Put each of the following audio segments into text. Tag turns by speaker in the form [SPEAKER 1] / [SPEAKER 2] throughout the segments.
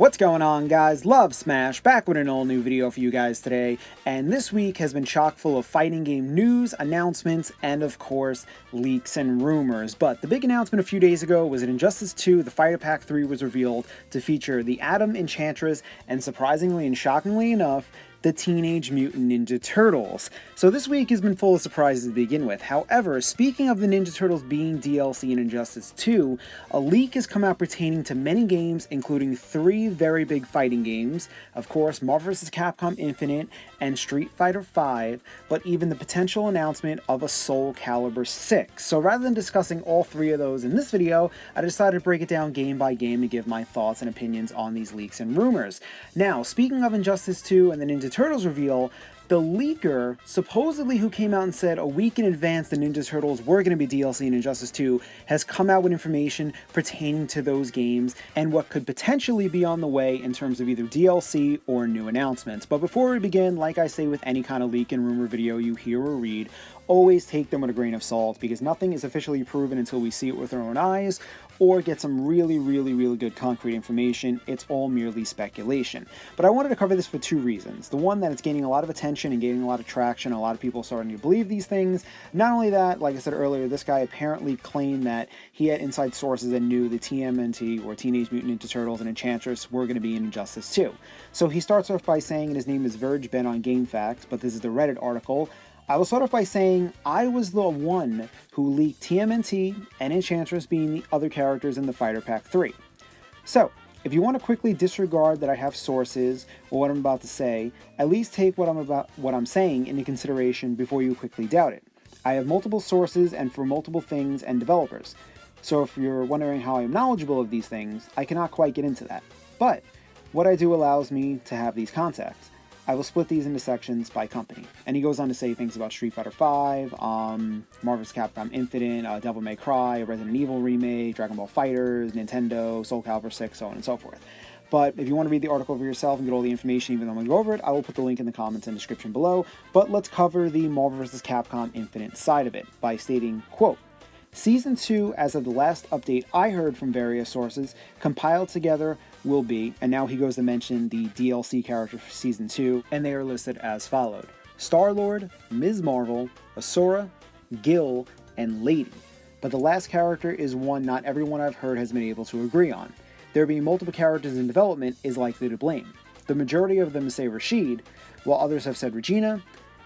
[SPEAKER 1] What's going on, guys? Love Smash, back with an all new video for you guys today, and this week has been chock full of fighting game news, announcements, and of course, leaks and rumors. But the big announcement a few days ago was that Injustice 2, the Fighter Pack 3 was revealed to feature the Atom Enchantress, and surprisingly and shockingly enough, the Teenage Mutant Ninja Turtles. So this week has been full of surprises to begin with. However, speaking of the Ninja Turtles being DLC in Injustice 2, a leak has come out pertaining to many games, including 3 very big fighting games, of course Marvel vs. Capcom Infinite and Street Fighter V, but even the potential announcement of a Soul Calibur 6. So rather than discussing all 3 of those in this video, I decided to break it down game by game and give my thoughts and opinions on these leaks and rumors. Now, speaking of Injustice 2 and the Ninja Turtles reveal, the leaker, supposedly who came out and said a week in advance the Ninja Turtles were going to be DLC in Injustice 2, has come out with information pertaining to those games and what could potentially be on the way in terms of either DLC or new announcements. But before we begin, like I say with any kind of leak and rumor video you hear or read, always take them with a grain of salt, because nothing is officially proven until we see it with our own eyes or get some really good concrete information. It's all merely speculation. But I wanted to cover this for 2 reasons. The one, that it's gaining a lot of attention and gaining a lot of traction, a lot of people starting to believe these things. Not only that, like I said earlier, this guy apparently claimed that he had inside sources and knew the TMNT, or Teenage Mutant Ninja Turtles, and Enchantress were going to be in Injustice 2. So he starts off by saying, and his name is Verge Ben on GameFAQs, but this is the Reddit article, I will start off by saying I was the one who leaked TMNT and Enchantress being the other characters in the Fighter Pack 3. So, if you want to quickly disregard that I have sources or what I'm about to say, at least take what I'm saying into consideration before you quickly doubt it. I have multiple sources and for multiple things and developers. So if you're wondering how I'm knowledgeable of these things, I cannot quite get into that. But what I do allows me to have these contacts. I will split these into sections by company. And he goes on to say things about Street Fighter V, Marvel vs. Capcom Infinite, Devil May Cry, Resident Evil Remake, Dragon Ball FighterZ, Nintendo, Soul Calibur 6, so on and so forth. But if you want to read the article for yourself and get all the information, even though I'm going to go over it, I will put the link in the comments and description below. But let's cover the Marvel vs. Capcom Infinite side of it by stating, quote, Season 2, as of the last update I heard from various sources, compiled together will be, and now he goes to mention the DLC characters for Season 2, and they are listed as followed. Star-Lord, Ms. Marvel, Asura, Gil, and Lady. But the last character is one not everyone I've heard has been able to agree on. There being multiple characters in development is likely to blame. The majority of them say Rashid, while others have said Regina,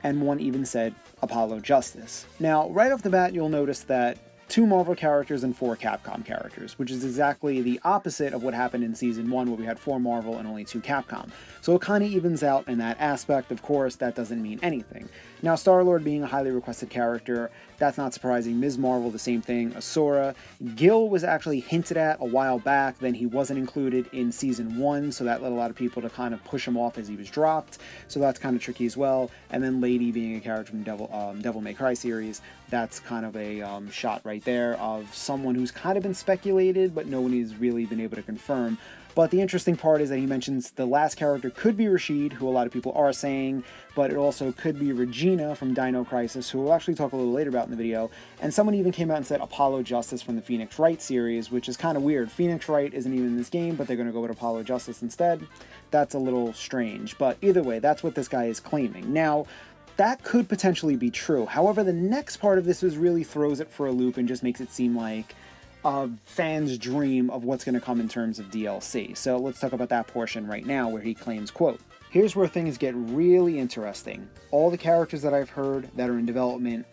[SPEAKER 1] and one even said Apollo Justice. Now, right off the bat, you'll notice that 2 Marvel characters and 4 Capcom characters, which is exactly the opposite of what happened in Season 1, where we had 4 Marvel and only 2 Capcom. So it kind of evens out in that aspect. Of course, that doesn't mean anything. Now, Star-Lord being a highly requested character, that's not surprising. Ms. Marvel, the same thing. Asura. Gil was actually hinted at a while back, then he wasn't included in Season 1, so that led a lot of people to kind of push him off as he was dropped, so that's kind of tricky as well. And then Lady being a character from Devil May Cry series, that's kind of a shot right there of someone who's kind of been speculated, but no one has really been able to confirm. But the interesting part is that he mentions the last character could be Rashid, who a lot of people are saying, but it also could be Regina from Dino Crisis, who we'll actually talk a little later about in the video. And someone even came out and said Apollo Justice from the Phoenix Wright series, which is kind of weird. Phoenix Wright isn't even in this game, but they're going to go with Apollo Justice instead. That's a little strange, but either way, that's what this guy is claiming. Now, that could potentially be true. However, the next part of this really throws it for a loop and just makes it seem like a fan's dream of what's going to come in terms of DLC. So let's talk about that portion right now, where he claims, quote, here's where things get really interesting. All the characters that I've heard that are in development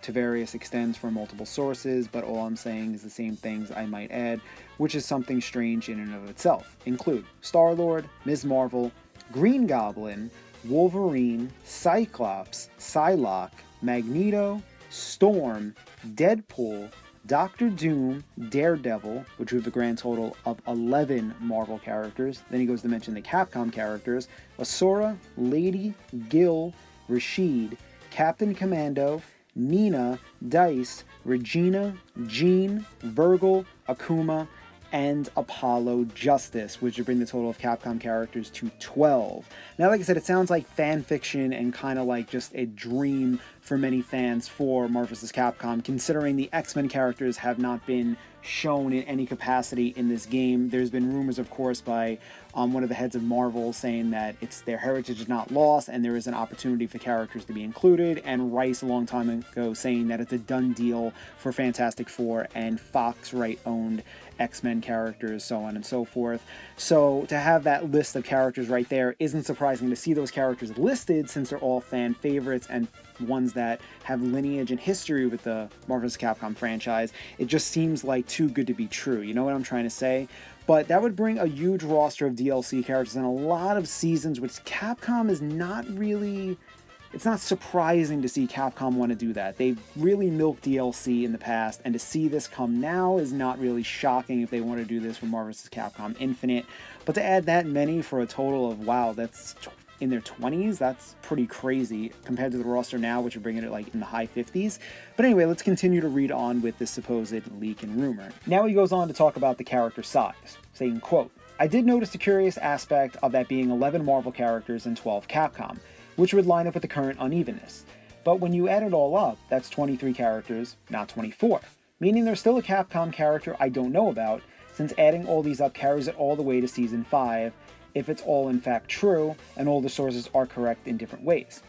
[SPEAKER 1] to various extents from multiple sources, but all I'm saying is the same things I might add, which is something strange in and of itself, include Star-Lord, Ms. Marvel, Green Goblin, Wolverine, Cyclops, Psylocke, Magneto, Storm, Deadpool, Doctor Doom, Daredevil, which would have a grand total of 11 Marvel characters. Then he goes to mention the Capcom characters, Asura, Lady, Gil, Rashid, Captain Commando, Nina, Dice, Regina, Jean, Virgil, Akuma, and Apollo Justice, which would bring the total of Capcom characters to 12. Now, like I said, it sounds like fan fiction and kind of like just a dream for many fans for Marvel vs. Capcom, considering the X-Men characters have not been shown in any capacity in this game. There's been rumors, of course, by one of the heads of Marvel saying that their heritage is not lost and there is an opportunity for characters to be included, and Rice a long time ago saying that it's a done deal for Fantastic Four and Fox owned X-Men characters, so on and so forth. So to have that list of characters right there isn't surprising to see those characters listed, since they're all fan favorites and ones that have lineage and history with the Marvel vs. Capcom franchise. It just seems like too good to be true, you know what I'm trying to say? But that would bring a huge roster of DLC characters and a lot of seasons, which Capcom is not really... It's not surprising to see Capcom want to do that. They've really milked DLC in the past, and to see this come now is not really shocking if they want to do this for Marvel vs. Capcom Infinite. But to add that many for a total of, wow, that's in their 20s, that's pretty crazy compared to the roster now, which are bringing it like in the high 50s. But anyway, let's continue to read on with this supposed leak and rumor. Now he goes on to talk about the character size, saying, quote, "I did notice the curious aspect of that being 11 Marvel characters and 12 Capcom, which would line up with the current unevenness. But when you add it all up, that's 23 characters, not 24. Meaning there's still a Capcom character I don't know about, since adding all these up carries it all the way to Season 5, if it's all in fact true, and all the sources are correct in different ways."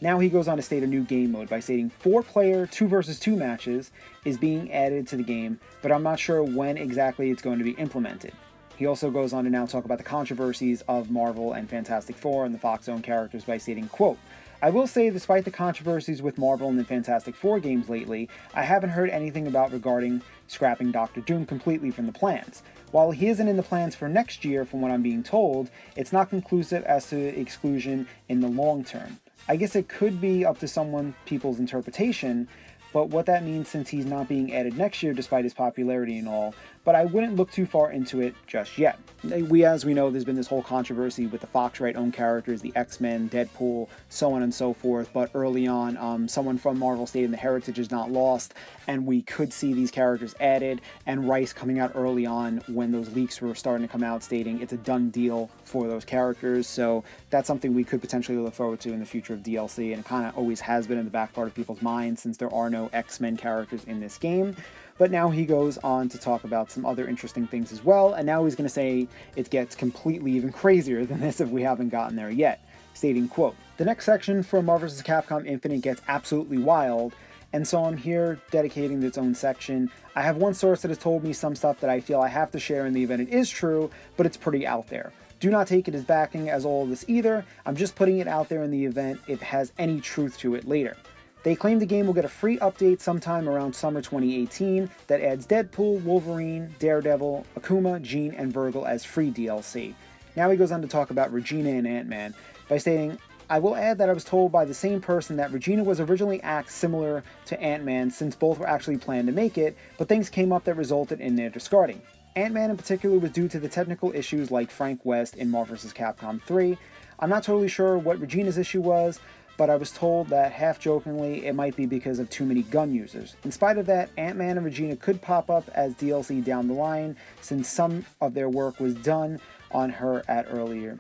[SPEAKER 1] Now he goes on to state a new game mode by stating 4-player 2 vs 2 matches is being added to the game, but I'm not sure when exactly it's going to be implemented. He also goes on to now talk about the controversies of Marvel and Fantastic Four and the Fox-owned characters by stating, quote, "I will say, despite the controversies with Marvel and the Fantastic Four games lately, I haven't heard anything about regarding scrapping Doctor Doom completely from the plans. While he isn't in the plans for next year, from what I'm being told, it's not conclusive as to exclusion in the long term. I guess it could be up to people's interpretation, but what that means since he's not being added next year despite his popularity and all, but I wouldn't look too far into it just yet." As we know, there's been this whole controversy with the Fox owned characters, the X-Men, Deadpool, so on and so forth, but early on, someone from Marvel stated the heritage is not lost, and we could see these characters added, and Rice coming out early on when those leaks were starting to come out stating it's a done deal for those characters, so that's something we could potentially look forward to in the future of DLC, and it kind of always has been in the back part of people's minds since there are no X-Men characters in this game. But now he goes on to talk about some other interesting things as well, and now he's going to say it gets completely even crazier than this if we haven't gotten there yet, stating, quote, "The next section for Marvel vs. Capcom Infinite gets absolutely wild, and so I'm here dedicating its own section. I have one source that has told me some stuff that I feel I have to share in the event it is true, but it's pretty out there. Do not take it as backing as all of this either. I'm just putting it out there in the event it has any truth to it later. They claim the game will get a free update sometime around summer 2018 that adds Deadpool, Wolverine, Daredevil, Akuma, Jean, and Virgil as free DLC." Now he goes on to talk about Regina and Ant-Man by stating, "I will add that I was told by the same person that Regina was originally axed similar to Ant-Man since both were actually planned to make it, but things came up that resulted in their discarding. Ant-Man in particular was due to the technical issues like Frank West in Marvel vs. Capcom 3. I'm not totally sure what Regina's issue was, but I was told that, half-jokingly, it might be because of too many gun users. In spite of that, Ant-Man and Regina could pop up as DLC down the line, since some of their work was done on her at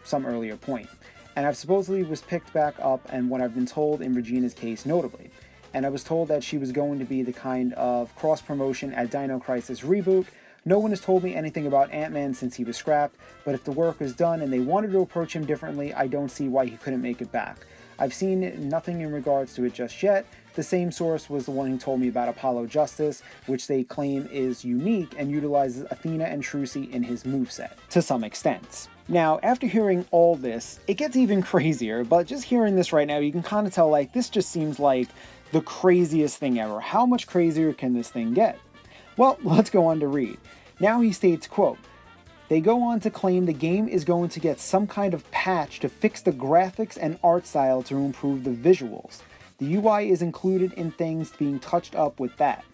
[SPEAKER 1] some earlier point. And I've supposedly was picked back up, and what I've been told in Regina's case notably. And I was told that she was going to be the kind of cross-promotion at Dino Crisis Reboot. No one has told me anything about Ant-Man since he was scrapped, but if the work was done and they wanted to approach him differently, I don't see why he couldn't make it back. I've seen nothing in regards to it just yet. The same source was the one who told me about Apollo Justice, which they claim is unique and utilizes Athena and Trucy in his moveset, to some extent." Now, after hearing all this, it gets even crazier, but just hearing this right now, you can kind of tell, like, this just seems like the craziest thing ever. How much crazier can this thing get? Well, let's go on to read. Now he states, quote, "They go on to claim the game is going to get some kind of patch to fix the graphics and art style to improve the visuals. The UI is included in things being touched up with that.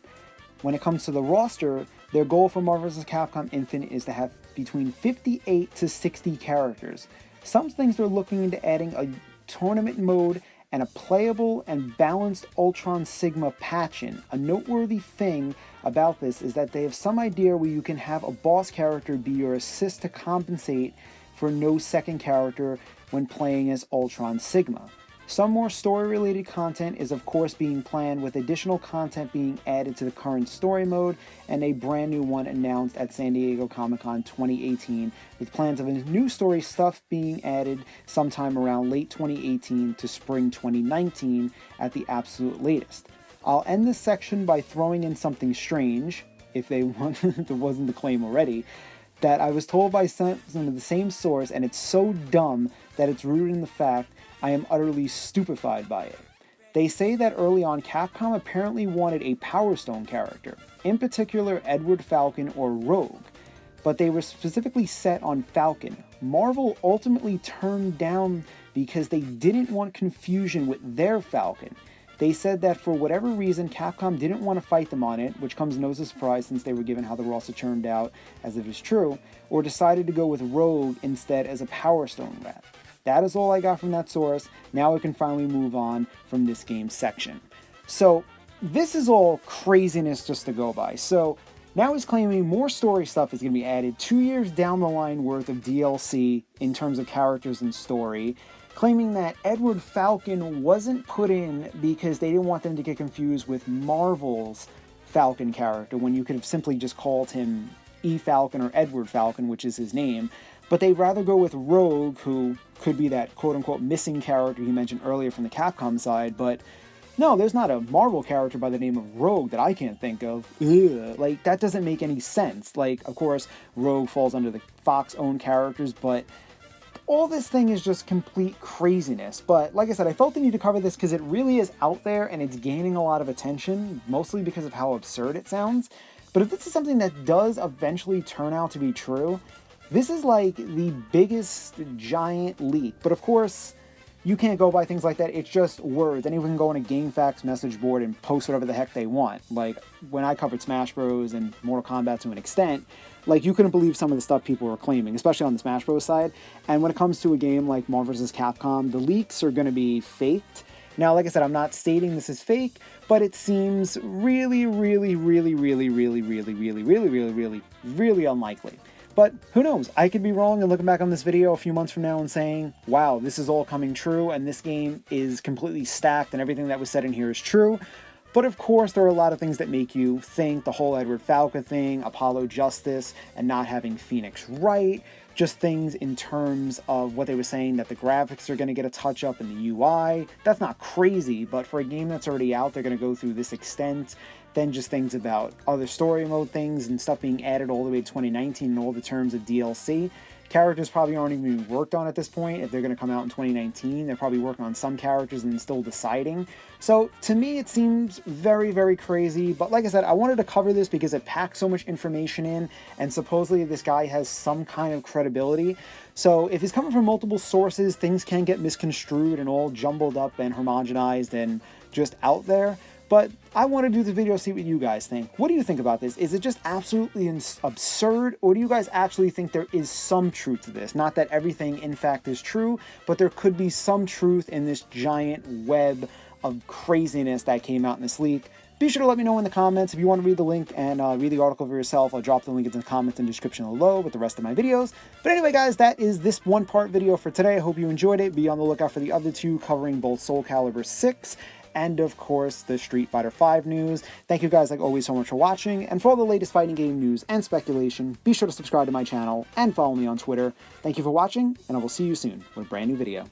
[SPEAKER 1] When it comes to the roster, their goal for Marvel vs. Capcom Infinite is to have between 58 to 60 characters. Some things they're looking into adding a tournament mode and a playable and balanced Ultron Sigma patch-in. A noteworthy thing about this is that they have some idea where you can have a boss character be your assist to compensate for no second character when playing as Ultron Sigma. Some more story-related content is of course being planned, with additional content being added to the current story mode, and a brand new one announced at San Diego Comic-Con 2018, with plans of a new story stuff being added sometime around late 2018 to spring 2019 at the absolute latest. I'll end this section by throwing in something strange, if they want, if it wasn't the claim already, that I was told by some of the same source, and it's so dumb that it's rooted in the fact I am utterly stupefied by it. They say that early on, Capcom apparently wanted a Power Stone character, in particular Edward Falcon or Rogue, but they were specifically set on Falcon. Marvel ultimately turned down because they didn't want confusion with their Falcon. They said that for whatever reason, Capcom didn't want to fight them on it, which comes no surprise since they were given how the roster turned out, as it is true, or decided to go with Rogue instead as a Power Stone rep. That is all I got from that source. Now we can finally move on from this game section. So this is all craziness just to go by. So now he's claiming more story stuff is going to be added 2 years down the line worth of DLC in terms of characters and story, claiming that Edward Falcon wasn't put in because they didn't want them to get confused with Marvel's Falcon character, when you could have simply just called him E. Falcon or Edward Falcon, which is his name. But they'd rather go with Rogue, who could be that quote-unquote missing character he mentioned earlier from the Capcom side, but no, there's not a Marvel character by the name of Rogue that I can't think of. Ugh. Like, that doesn't make any sense. Like, of course, Rogue falls under the Fox-owned characters, but all this thing is just complete craziness. But like I said, I felt the need to cover this because it really is out there and it's gaining a lot of attention, mostly because of how absurd it sounds. But if this is something that does eventually turn out to be true, this is like the biggest giant leak. But of course, you can't go by things like that. It's just words. Anyone can go on a GameFAQs message board and post whatever the heck they want. Like, when I covered Smash Bros. And Mortal Kombat to an extent, like, you couldn't believe some of the stuff people were claiming, especially on the Smash Bros. Side. And when it comes to a game like Marvel vs. Capcom, the leaks are going to be faked. Now, like I said, I'm not stating this is fake, but it seems really unlikely. But who knows? I could be wrong and looking back on this video a few months from now and saying, wow, this is all coming true and this game is completely stacked and everything that was said in here is true. But of course, there are a lot of things that make you think: the whole Edward Falcon thing, Apollo Justice, and not having Phoenix Wright. Just things in terms of what they were saying, that the graphics are going to get a touch-up in the UI. That's not crazy, but for a game that's already out, they're going to go through this extent. Then just things about other story mode things and stuff being added all the way to 2019 in all the terms of DLC. Characters probably aren't even being worked on at this point. If they're going to come out in 2019, they're probably working on some characters and still deciding. So to me, it seems very crazy. But like I said, I wanted to cover this because it packs so much information in, and supposedly this guy has some kind of credibility. So if he's coming from multiple sources, things can get misconstrued and all jumbled up and homogenized and just out there. But I want to do this video, see what you guys think. What do you think about this? Is it just absolutely absurd, or do you guys actually think there is some truth to this? Not that everything, in fact, is true, but there could be some truth in this giant web of craziness that came out in this leak. Be sure to let me know in the comments. If you want to read the link and read the article for yourself, I'll drop the link in the comments and description below with the rest of my videos. But anyway, guys, that is this one-part video for today. I hope you enjoyed it. Be on the lookout for the other two, covering both Soul Calibur 6 and, of course, the Street Fighter V news. Thank you guys, like always, so much for watching. And for all the latest fighting game news and speculation, be sure to subscribe to my channel and follow me on Twitter. Thank you for watching, and I will see you soon with a brand new video.